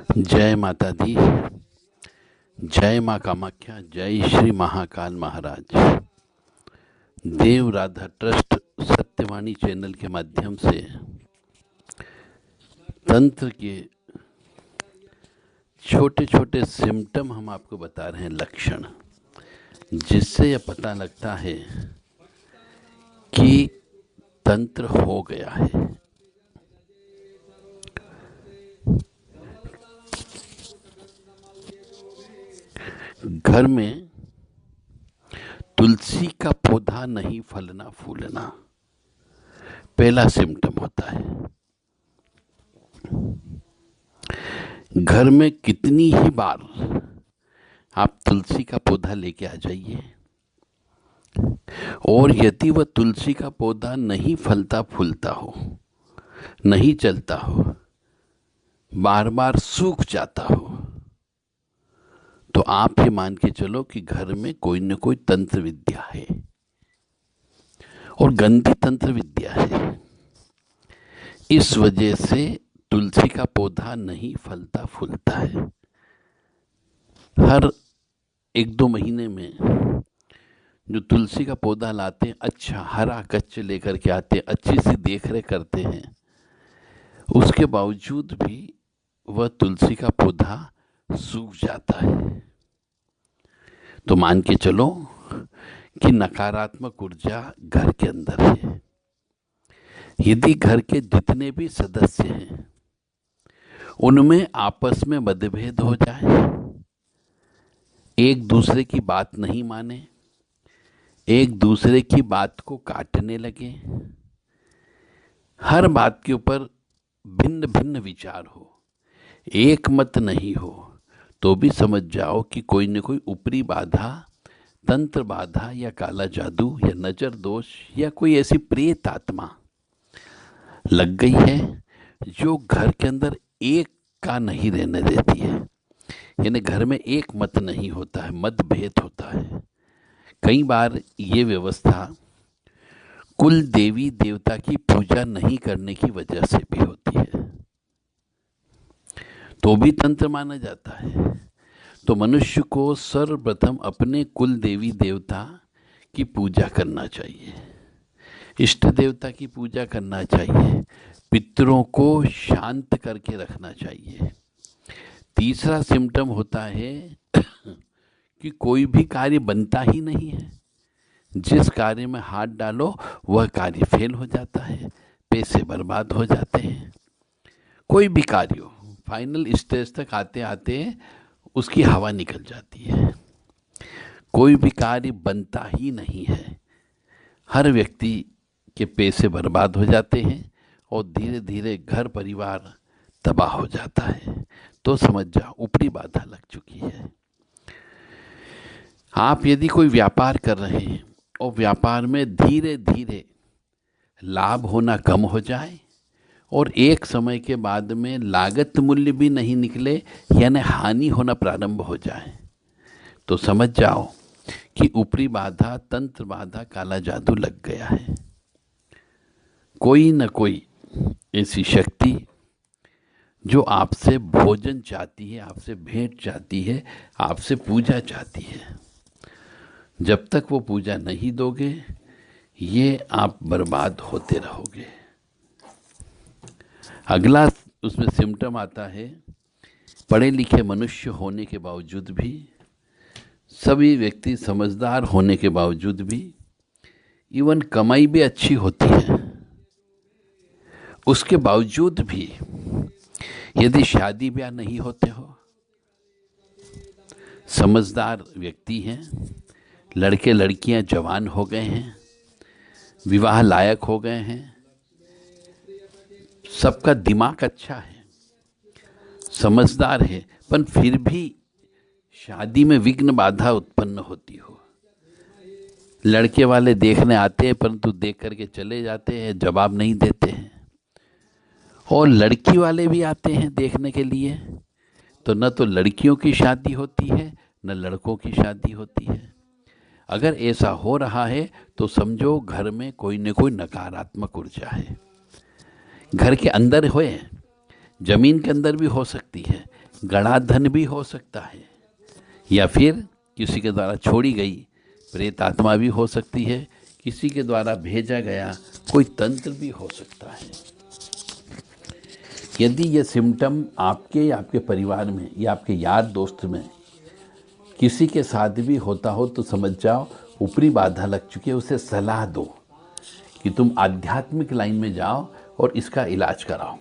जय माता दी। जय माँ कामाख्या। जय श्री महाकाल महाराज। देव राधा ट्रस्ट सत्यवाणी चैनल के माध्यम से तंत्र के छोटे छोटे सिम्टम हम आपको बता रहे हैं, लक्षण, जिससे यह पता लगता है कि तंत्र हो गया है। घर में तुलसी का पौधा नहीं फलना फूलना पहला सिम्टम होता है। घर में कितनी ही बार आप तुलसी का पौधा लेके आ जाइए, और यदि वह तुलसी का पौधा नहीं फलता फूलता हो, नहीं चलता हो, बार बार सूख जाता हो, तो आप ये मान के चलो कि घर में कोई न कोई तंत्र विद्या है, और गंदी तंत्र विद्या है। इस वजह से तुलसी का पौधा नहीं फलता फूलता है। हर 1-2 महीने में जो तुलसी का पौधा लाते हैं, अच्छा हरा कच्चे लेकर के आते हैं, अच्छी सी देख रेख करते हैं, उसके बावजूद भी वह तुलसी का पौधा सूख जाता है, तो मान के चलो कि नकारात्मक ऊर्जा घर के अंदर है। यदि घर के जितने भी सदस्य हैं उनमें आपस में मतभेद हो जाए, एक दूसरे की बात नहीं माने, एक दूसरे की बात को काटने लगे, हर बात के ऊपर भिन्न भिन्न विचार हो, एक मत नहीं हो, तो भी समझ जाओ कि कोई न कोई ऊपरी बाधा, तंत्र बाधा या काला जादू या नजर दोष या कोई ऐसी प्रेत आत्मा लग गई है जो घर के अंदर एक का नहीं रहने देती है। यानी घर में एक मत नहीं होता है, मतभेद होता है। कई बार ये व्यवस्था कुल देवी देवता की पूजा नहीं करने की वजह से भी होती है, तो भी तंत्र माना जाता है। तो मनुष्य को सर्वप्रथम अपने कुल देवी देवता की पूजा करना चाहिए, इष्ट देवता की पूजा करना चाहिए, पितरों को शांत करके रखना चाहिए। तीसरा सिम्टम होता है कि कोई भी कार्य बनता ही नहीं है। जिस कार्य में हाथ डालो वह कार्य फेल हो जाता है, पैसे बर्बाद हो जाते हैं। कोई भी कार्य हो, फाइनल स्टेज तक आते आते उसकी हवा निकल जाती है। कोई भी कार्य बनता ही नहीं है। हर व्यक्ति के पैसे बर्बाद हो जाते हैं और धीरे धीरे घर परिवार तबाह हो जाता है। तो समझ जाओ ऊपरी बाधा लग चुकी है। आप यदि कोई व्यापार कर रहे हैं और व्यापार में धीरे धीरे लाभ होना कम हो जाए और एक समय के बाद में लागत मूल्य भी नहीं निकले, यानी हानि होना प्रारंभ हो जाए, तो समझ जाओ कि ऊपरी बाधा, तंत्र बाधा, काला जादू लग गया है। कोई न कोई ऐसी शक्ति जो आपसे भोजन चाहती है, आपसे भेंट चाहती है, आपसे पूजा चाहती है, जब तक वो पूजा नहीं दोगे ये आप बर्बाद होते रहोगे। अगला उसमें सिम्टम आता है, पढ़े लिखे मनुष्य होने के बावजूद भी, सभी व्यक्ति समझदार होने के बावजूद भी, इवन कमाई भी अच्छी होती है, उसके बावजूद भी यदि शादी ब्याह नहीं होते हो, समझदार व्यक्ति हैं, लड़के लड़कियां जवान हो गए हैं, विवाह लायक हो गए हैं, सबका दिमाग अच्छा है, समझदार है, पर फिर भी शादी में विघ्न बाधा उत्पन्न होती हो। लड़के वाले देखने आते हैं परंतु देख करके चले जाते हैं, जवाब नहीं देते हैं, और लड़की वाले भी आते हैं देखने के लिए, तो न तो लड़कियों की शादी होती है न लड़कों की शादी होती है। अगर ऐसा हो रहा है तो समझो घर में कोई न कोई नकारात्मक ऊर्जा है। घर के अंदर होए, जमीन के अंदर भी हो सकती है, गड़ा धन भी हो सकता है, या फिर किसी के द्वारा छोड़ी गई प्रेत आत्मा भी हो सकती है, किसी के द्वारा भेजा गया कोई तंत्र भी हो सकता है। यदि ये सिम्टम आपके या आपके परिवार में या आपके यार दोस्त में किसी के साथ भी होता हो तो समझ जाओ ऊपरी बाधा लग चुकी है। उसे सलाह दो कि तुम आध्यात्मिक लाइन में जाओ और इसका इलाज कराओ।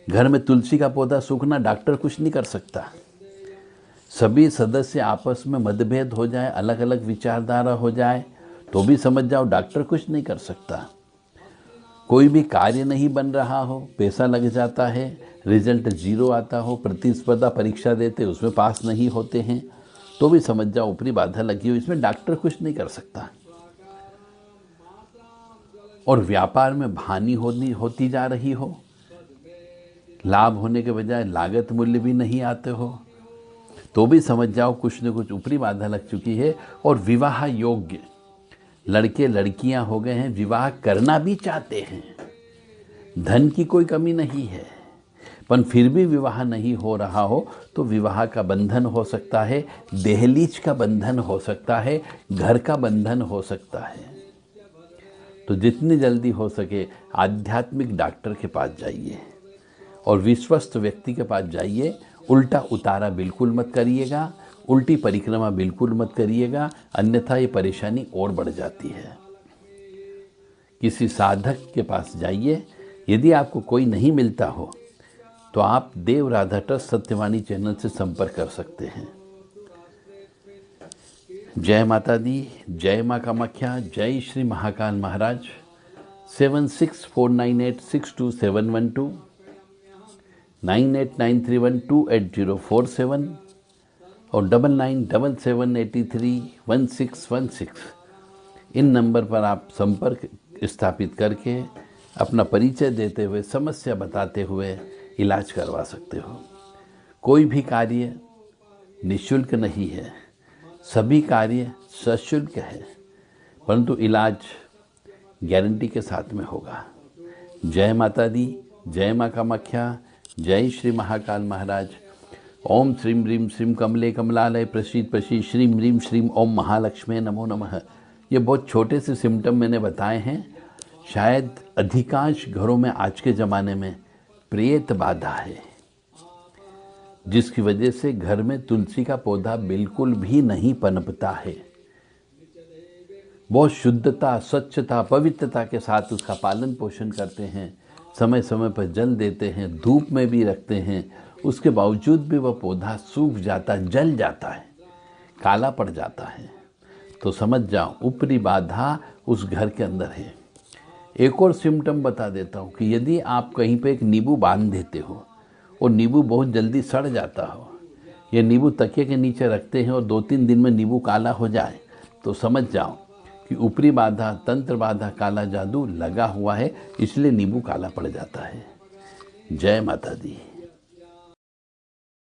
घर में तुलसी का पौधा सूखना डॉक्टर कुछ नहीं कर सकता। सभी सदस्य आपस में मतभेद हो जाए, अलग अलग विचारधारा हो जाए तो भी समझ जाओ डॉक्टर कुछ नहीं कर सकता। कोई भी कार्य नहीं बन रहा हो, पैसा लग जाता है, रिजल्ट 0 आता हो, प्रतिस्पर्धा परीक्षा देते उसमें पास नहीं होते हैं तो भी समझ जाओ ऊपरी बाधा लगी हो, इसमें डॉक्टर कुछ नहीं कर सकता। और व्यापार में हानि होती जा रही हो, लाभ होने के बजाय लागत मूल्य भी नहीं आते हो तो भी समझ जाओ कुछ न कुछ ऊपरी बाधा लग चुकी है। और विवाह योग्य लड़के लड़कियां हो गए हैं, विवाह करना भी चाहते हैं, धन की कोई कमी नहीं है, पर फिर भी विवाह नहीं हो रहा हो तो विवाह का बंधन हो सकता है, दहलीज का बंधन हो सकता है, घर का बंधन हो सकता है। तो जितनी जल्दी हो सके आध्यात्मिक डॉक्टर के पास जाइए और विश्वस्त व्यक्ति के पास जाइए। उल्टा उतारा बिल्कुल मत करिएगा, उल्टी परिक्रमा बिल्कुल मत करिएगा, अन्यथा ये परेशानी और बढ़ जाती है। किसी साधक के पास जाइए। यदि आपको कोई नहीं मिलता हो तो आप देव राधा ट्रस्ट सत्यवाणी चैनल से संपर्क कर सकते हैं। जय माता दी, जय माँ कामाख्या, जय श्री महाकाल महाराज। 7649862712 9893128047 और 9977831616 इन नंबर पर आप संपर्क स्थापित करके अपना परिचय देते हुए, समस्या बताते हुए इलाज करवा सकते हो। कोई भी कार्य निःशुल्क नहीं है, सभी कार्य सशुल्क है, परंतु इलाज गारंटी के साथ में होगा। जय माता दी, जय माँ कामाख्या, जय श्री महाकाल महाराज। ओम श्रीम ह्रीम श्रीम कमले कमलालय प्रसीद प्रसीद श्रीम ह्रीम श्रीम ओम महालक्ष्मी नमो नमः। ये बहुत छोटे से सिम्टम मैंने बताए हैं। शायद अधिकांश घरों में आज के ज़माने में प्रेत बाधा है, जिसकी वजह से घर में तुलसी का पौधा बिल्कुल भी नहीं पनपता है। बहुत शुद्धता, स्वच्छता, पवित्रता के साथ उसका पालन पोषण करते हैं, समय समय पर जल देते हैं, धूप में भी रखते हैं, उसके बावजूद भी वह पौधा सूख जाता, जल जाता है, काला पड़ जाता है। तो समझ जाओ ऊपरी बाधा उस घर के अंदर है। एक और सिम्टम बता देता हूँ कि यदि आप कहीं पे एक नींबू बांध देते हो और नींबू बहुत जल्दी सड़ जाता हो, या नींबू तकिए के नीचे रखते हैं और 2-3 दिन में नींबू काला हो जाए, तो समझ जाओ कि ऊपरी बाधा, तंत्र बाधा, काला जादू लगा हुआ है, इसलिए नींबू काला पड़ जाता है। जय माता दी।